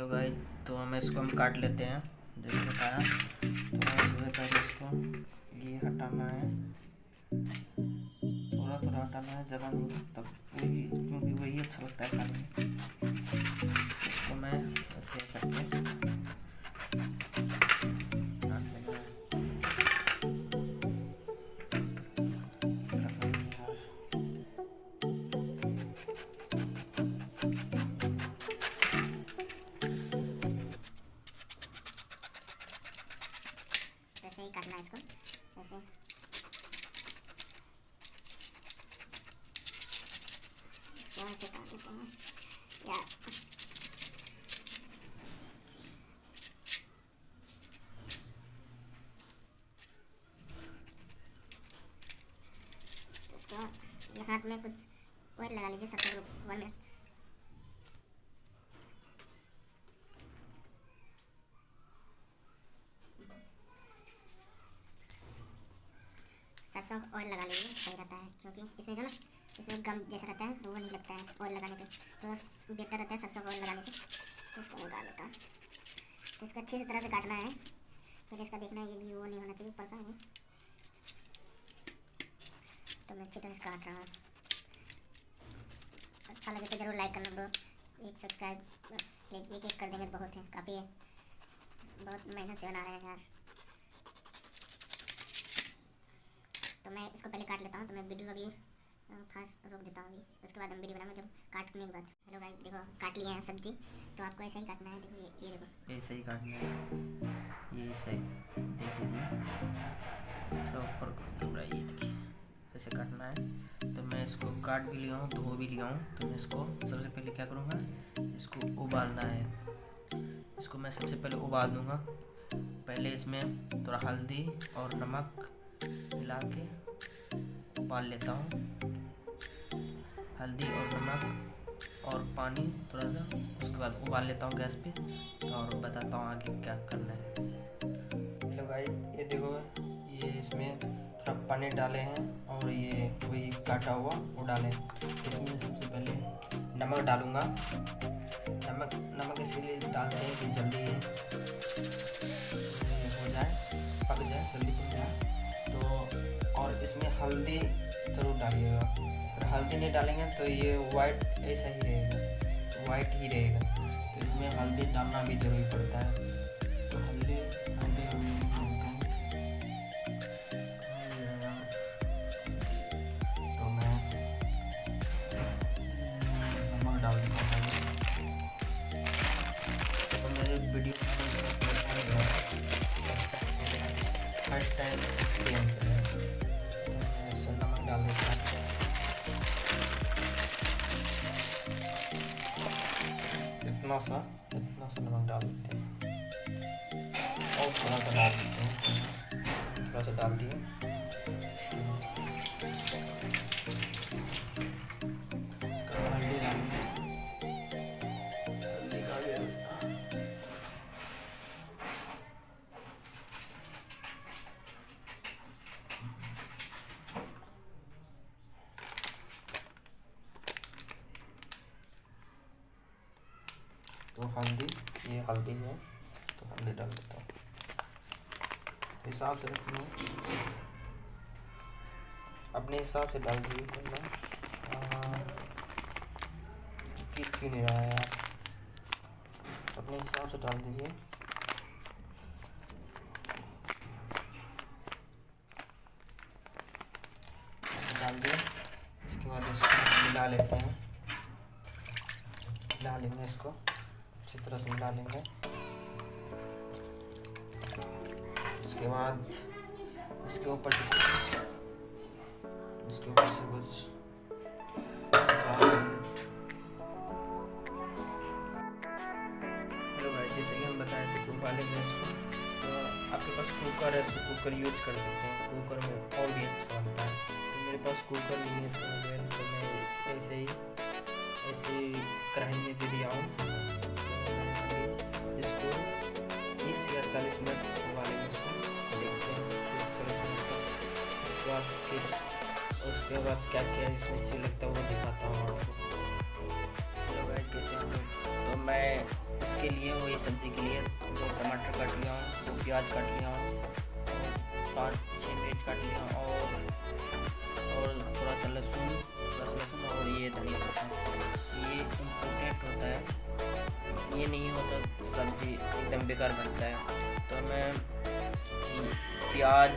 Hello guys, तो हम काट लेते हैं जैसे बताया। तो इसमें पहले इसको ये हटाना है, थोड़ा थोड़ा हटाना है, ज़्यादा नहीं, तब वही क्योंकि वही अच्छा लगता है खाने में। इसको मैं ऐसे करके काट लेना है। ऐसे ही काटना है इसको, ऐसे ऐसे काट लेते हैं यार। तो इसको ये हाथ में कुछ ऑयल लगा लीजिए सबसे 1 मिनट। सरसों का ऑयल लगा लीजिए, सही रहता है, क्योंकि इसमें जो ना इसमें गम जैसा रहता है वो नहीं लगता है ऑयल लगाने पे, तो बेटर रहता है सरसों का ऑयल लगाने से। तो इसको निकाल लेता है। तो इसको अच्छी तरह से काटना है, फिर इसका देखना है ये भी वो नहीं होना चाहिए ऊपर का है। तो मैं अच्छी तरह से काट रहा हूँ। अच्छा लगे तो ज़रूर लाइक करना ब्रो, एक सब्सक्राइब बस प्लीज़, एक कर देंगे तो बहुत है, काफ़ी है, बहुत मेहनत से बना रहे हैं यार। तो मैं इसको पहले काट लेता हूँ, तो मैं वीडियो अभी फास्ट रोक देता हूँ अभी, उसके बाद हम वीडियो बनाऊंगा जब काटने के बाद। हेलो गाइस, देखो काट लिए हैं सब्जी, तो आपको ऐसे ही काटना है। देखो ये देखो ऐसे ही काटना है, ये सही देख लीजिए, थोड़ा ऊपर कैमरा, ये देखिए ऐसे काटना है। तो मैं इसको काट भी लिया हूँ, धो भी लिया हूँ। तो मैं इसको सबसे पहले क्या करूँगा, इसको उबालना है। इसको मैं सबसे पहले उबाल दूँगा। पहले इसमें थोड़ा हल्दी और नमक मिला के उबाल लेता हूँ, हल्दी और नमक और पानी थोड़ा सा, उसके बाद उबाल लेता हूँ गैस पे। तो और बताता हूँ आगे क्या करना है। हेलो गाइस, ये देखो ये इसमें थोड़ा पानी डाले हैं और ये वही काटा हुआ वो डाले हैं। इसमें सबसे पहले नमक डालूँगा। नमक इसीलिए डालते हैं कि जल्दी हो जाए, पक जाए, जल्दी पक जाए। तो और इसमें हल्दी ज़रूर डालिएगा, अगर हल्दी नहीं डालेंगे तो ये वाइट ऐसा ही रहेगा, वाइट ही रहेगा। तो इसमें हल्दी डालना भी ज़रूरी पड़ता है। तो हल्दी तो मैं नमक डाल देता हूँ। तो मेरे वीडियो फर्स्ट टाइम एक्सपीरियंस है, ऐसे नमक डाल देता हूँ। इतना सा नमक डाल देते हैं और थोड़ा सा डाल देते हैं, थोड़ा सा डाल दिए। हल्दी डालेंगे, हल्दी डालिए। तो हल्दी, ये हल्दी है तो हल्दी डाल देता हूँ, हिसाब से रखनी है, अपने हिसाब से डाल दीजिए। क्यों नहीं रहा है यार, अपने हिसाब से डाल दीजिए। डाल दिए, इसके बाद इसको मिला लेते हैं, मिला लेंगे, इसको अच्छी तरह से मिला लेंगे। इसके बाद इसके ऊपर से कुछ हेलो भाई, जैसे कि हम बताए थे उबालेंगे इसको। तो आपके पास कुकर है तो कुकर यूज कर सकते हैं, कुकर में और भी अच्छा बनता है। तो मेरे पास कुकर नहीं है तो मैं ऐसे ही कढ़ाई में दे दिया हूँ। इसको 30 या 40 मिनट उबालेंगे, इसको देखते हैं 30-40 मिनट तक। उसके बाद क्या क्या इसमें चीज़ लगता है वो दिखाता हूँ आपको। हेलो गाइस, कैसे हैं? तो मैं इसके लिए वही सब्ज़ी के लिए 2 टमाटर काट लिया हूँ, 2 प्याज काट लिया हूँ, 5-6 मिर्च काट लिया हूँ और थोड़ा सा लहसुन और ये धनिया पत्ता। ये इम्पोर्टेंट होता है, ये नहीं होता सब्ज़ी एकदम बेकार बनता है। तो मैं प्याज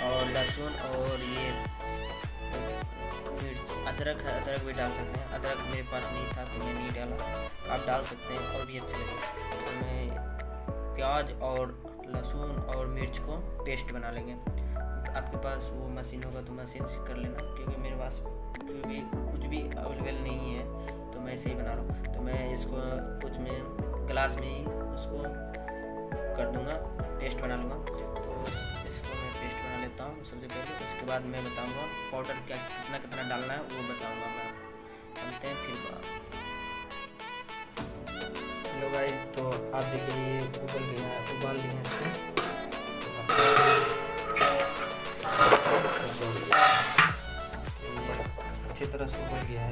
और लहसुन और ये मिर्च, अदरक भी डाल सकते हैं। अदरक मेरे पास नहीं था तो मैं नहीं डाला, आप डाल सकते हैं और भी अच्छा लगेगा। तो मैं प्याज और लहसुन और मिर्च को पेस्ट बना लेंगे। आपके पास वो मशीन होगा तो मशीन से कर लेना, क्योंकि मेरे पास कुछ भी अवेलेबल नहीं है तो मैं ऐसे ही बना रहा हूँ। तो मैं इसको कुछ में गिलास में ही उसको कर दूँगा, पेस्ट बना लूँगा। तो इसको मैं पेस्ट बना लेता हूँ सबसे पहले, उसके बाद मैं बताऊँगा पाउडर क्या कितना डालना है वो बताऊँगा मैं। चलते हैं फिर। हेलो गाइस, तो आप देखिए ये उबल गया है, उबाल लिए हैं इसको। अच्छी तरह से उबल गया है।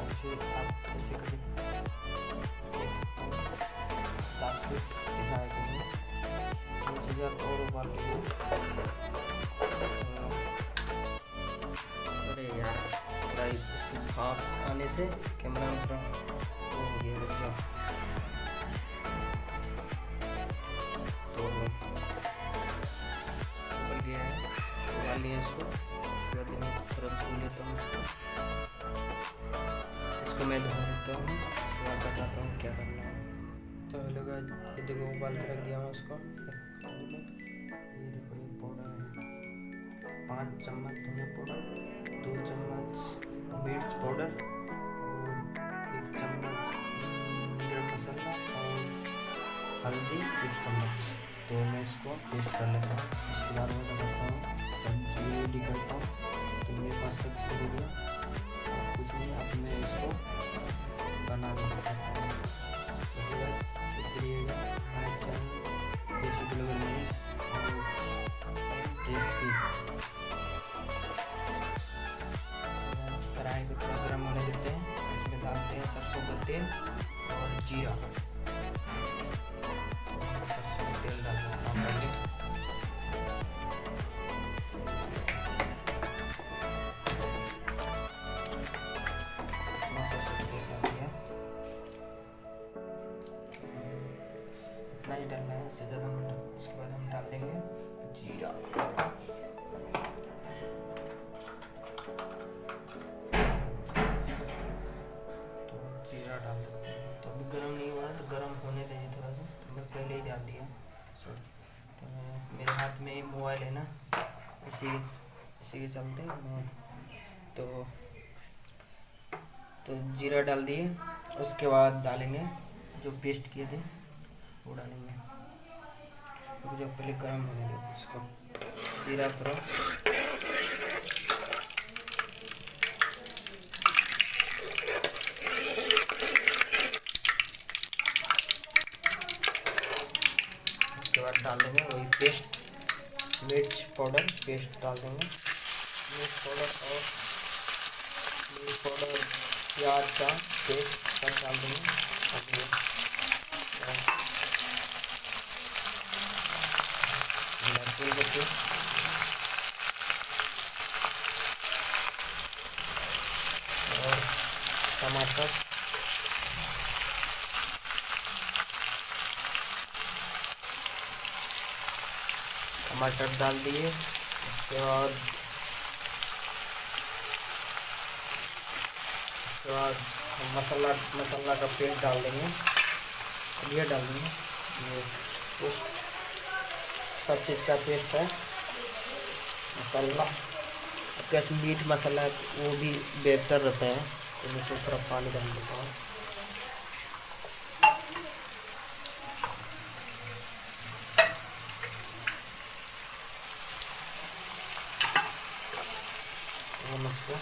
ऐसे आप ऐसे कभी और उबाल लीजिए। अरे यार, थोड़ा इसकी भाप आने से कैमरा में थोड़ा वो हो गया, रुक जाओ। तो उबल गया है, उबाल लिया इसको। इसके बाद मैं थोड़ा धो लेता हूँ इसको मैं धो लेता हूँ। इसके बाद बताता हूँ क्या करना है। तो हेलो गाइस, ये देखो उबाल के रख दिया हूँ इसको थाली में। ये देखो ये पाउडर है, 5 चम्मच धनिया पाउडर, 2 चम्मच मिर्च पाउडर और 1 चम्मच गरम मसाला और हल्दी 1 चम्मच। तो मैं इसको पेस्ट कर लेता हूँ। इसके बाद मैं बताता हूँ सब्जी रेडी करता हूँ। तो मेरे पास सब्जी हो गया, और कुछ नहीं, अब मैं इसको बना लेता हूँ। देसी volgger मनीष और रेसिपी। कढ़ाई को थोड़ा गर्म होने देते हैं, इसमें डालते हैं सरसों का तेल और जीरा। सरसों का तेल डाल देता हूँ पहले। इतना ही डालना है, इससे ज़्यादा मत। उसके बाद हम डाल देंगे जीरा। तो जीरा डाल देते हैं। तो अभी गर्म नहीं हुआ, तो गर्म होने देंगे थोड़ा सा। तो मैं पहले ही डाल दिया। तो मेरे हाथ में मोबाइल है ना, इसी के चलते मैं तो जीरा डाल दिए। उसके बाद डालेंगे जो पेस्ट किए थे वो डालेंगे। जो पहले गर्म होने दो इसको, जीरा थोड़ा। उसके बाद डाल देंगे वही पेस्ट, मिर्च पाउडर पेस्ट डाल देंगे। मिर्च पाउडर प्याज का पेस्ट सब डाल देंगे। और टमाटर डाल दिए। उसके बाद मसाला का पेस्ट डाल देंगे। ये डाल देंगे, ये सब चीज़ का पेस्ट है। मसाला कैसे मीट मसाला है वो भी बेहतर रहता है। तो मैं इसमें थोड़ा पानी डाल देता हूँ। हम इसको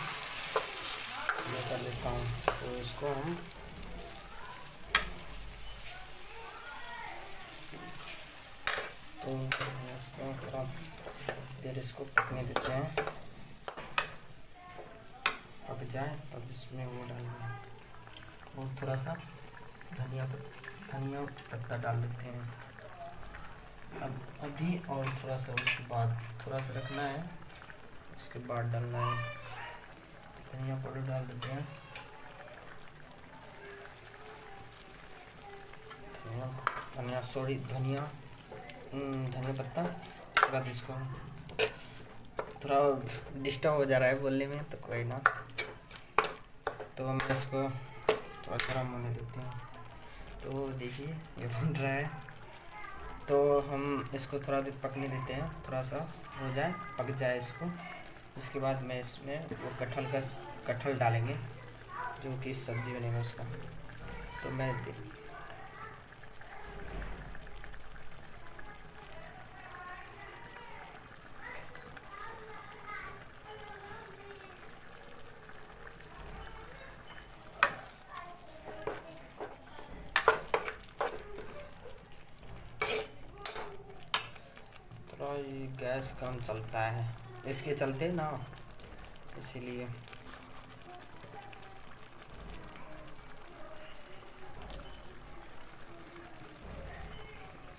मैं कर लेता हूँ। तो इसको हम थोड़ा देर इसको पकने देते हैं, पक जाए तब इसमें वो डालेंगे, और थोड़ा सा धनिया पत्ता डाल देते हैं अब अभी, और थोड़ा सा उसके बाद थोड़ा सा रखना है, उसके बाद डालना है। धनिया पाउडर डाल देते हैं, धनिया पत्ता। उसके बाद इसको थोड़ा डिस्टर्ब हो जा रहा है बोलने में, तो कोई ना, तो हम इसको थोड़ा गर्म होने देते हैं। तो देखिए ये बन रहा है, तो हम इसको थोड़ा देर पकने देते हैं, थोड़ा सा हो जाए, पक जाए इसको। इसके बाद मैं इसमें वो कटहल डालेंगे, जो कि सब्ज़ी बनेगा उसका। तो मैं थोड़ा ये गैस कम चलता है इसके चलते ना, इसीलिए।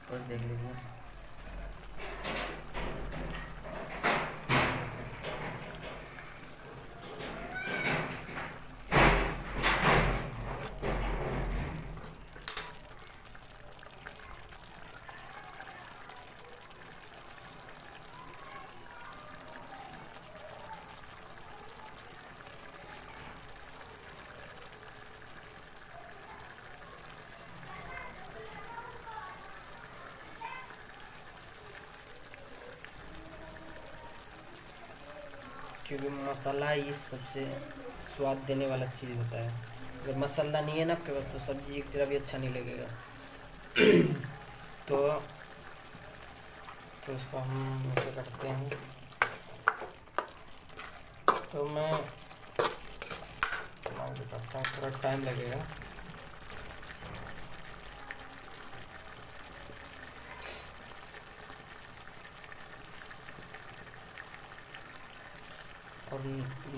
कुछ देख लीजिए, क्योंकि मसाला ही सबसे स्वाद देने वाला चीज़ होता है। अगर मसाला नहीं है ना आपके पास, तो सब्ज़ी एक तरह भी अच्छा नहीं लगेगा। तो इसको हम ऐसे करते हैं। तो मैं करता हूँ, थोड़ा टाइम लगेगा। और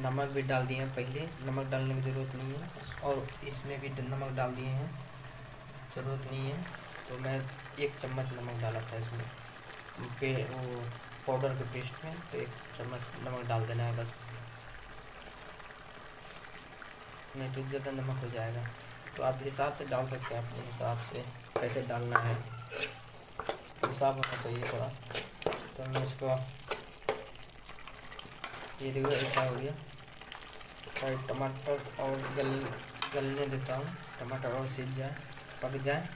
नमक भी डाल दिए हैं पहले, नमक डालने की ज़रूरत नहीं है, और इसमें भी नमक डाल दिए हैं, ज़रूरत नहीं है। तो मैं 1 चम्मच नमक डाला था इसमें वो पाउडर के पेस्ट में, तो 1 चम्मच नमक डाल देना है बस, नहीं तो ज़्यादा नमक हो जाएगा। तो आप हिसाब से डाल सकते हैं, अपने हिसाब से कैसे डालना है, हिसाब होना चाहिए थोड़ा। तो मैं इसको, ये देखो ऐसा हो गया। और टमाटर और गलने देता हूँ, टमाटर और सीज जाए, पक जाए,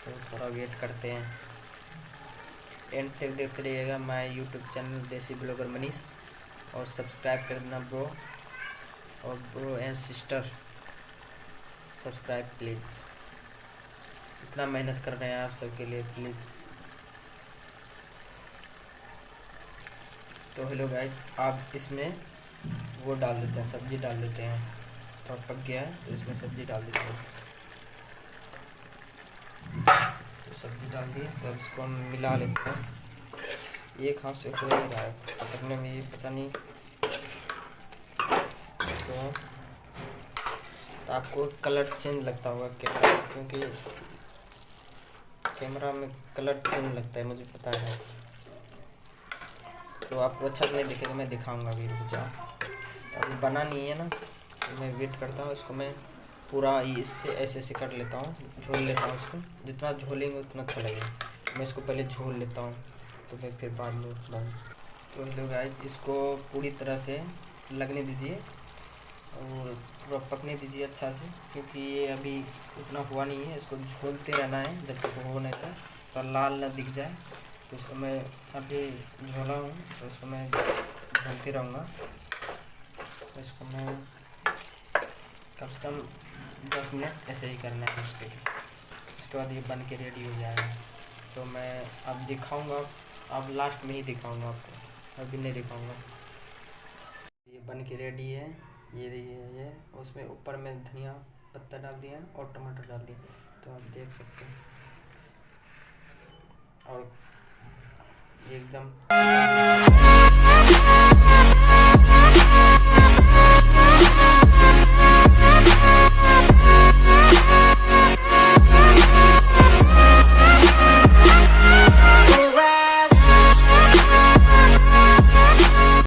तो थोड़ा वेट करते हैं। एंड तक देखते रहिएगा माय यूट्यूब चैनल देसी ब्लॉगर मनीष, और सब्सक्राइब कर देना bro and sister, subscribe please. इतना मेहनत कर रहे हैं आप सबके लिए, प्लीज़। तो हेलो गाइस, आप इसमें वो डाल देते हैं, सब्ज़ी डाल देते हैं। तो पक गया है, तो इसमें सब्ज़ी डाल देते हैं। तो सब्ज़ी डाल दी, तो इसको हम मिला लेते हैं। एक हाथ से हो ही रहा है पकड़ने में, ये पता नहीं। तो आपको कलर चेंज लगता होगा कैमरा, क्योंकि कैमरा में कलर चेंज लगता है, मुझे पता है। तो आपको अच्छा नहीं दिखेगा, मैं दिखाऊंगा अभी, रुक जाओ। अभी बना नहीं है ना, तो मैं वेट करता हूँ। इसको मैं पूरा इससे ऐसे कर लेता हूँ, झोल लेता हूँ उसको। जितना झोलेंगे उतना अच्छा लगेगा। मैं इसको पहले झोल लेता हूँ, तो मैं फिर बाद में उतना। तो लोग गाइस, इसको पूरी तरह से लगने दीजिए और पूरा पकने दीजिए अच्छा से, क्योंकि ये अभी उतना हुआ नहीं है। इसको झोलते रहना है जब तक हो नहीं था, तो लाल ना दिख जाए। तो इसको मैं अभी झोला हूँ, तो इसको मैं झोलते रहूँगा। इसको मैं कम से कम 10 मिनट ऐसे ही करना है इसके लिए। उसके बाद ये बन के रेडी हो जाएगा। तो मैं अब दिखाऊंगा, अब लास्ट में ही दिखाऊंगा आपको, अभी नहीं दिखाऊंगा। ये बन के रेडी है, ये देखिए। ये उसमें ऊपर में धनिया पत्ता डाल दिया और टमाटर डाल दिया, तो आप देख सकते हैं। और ये एकदम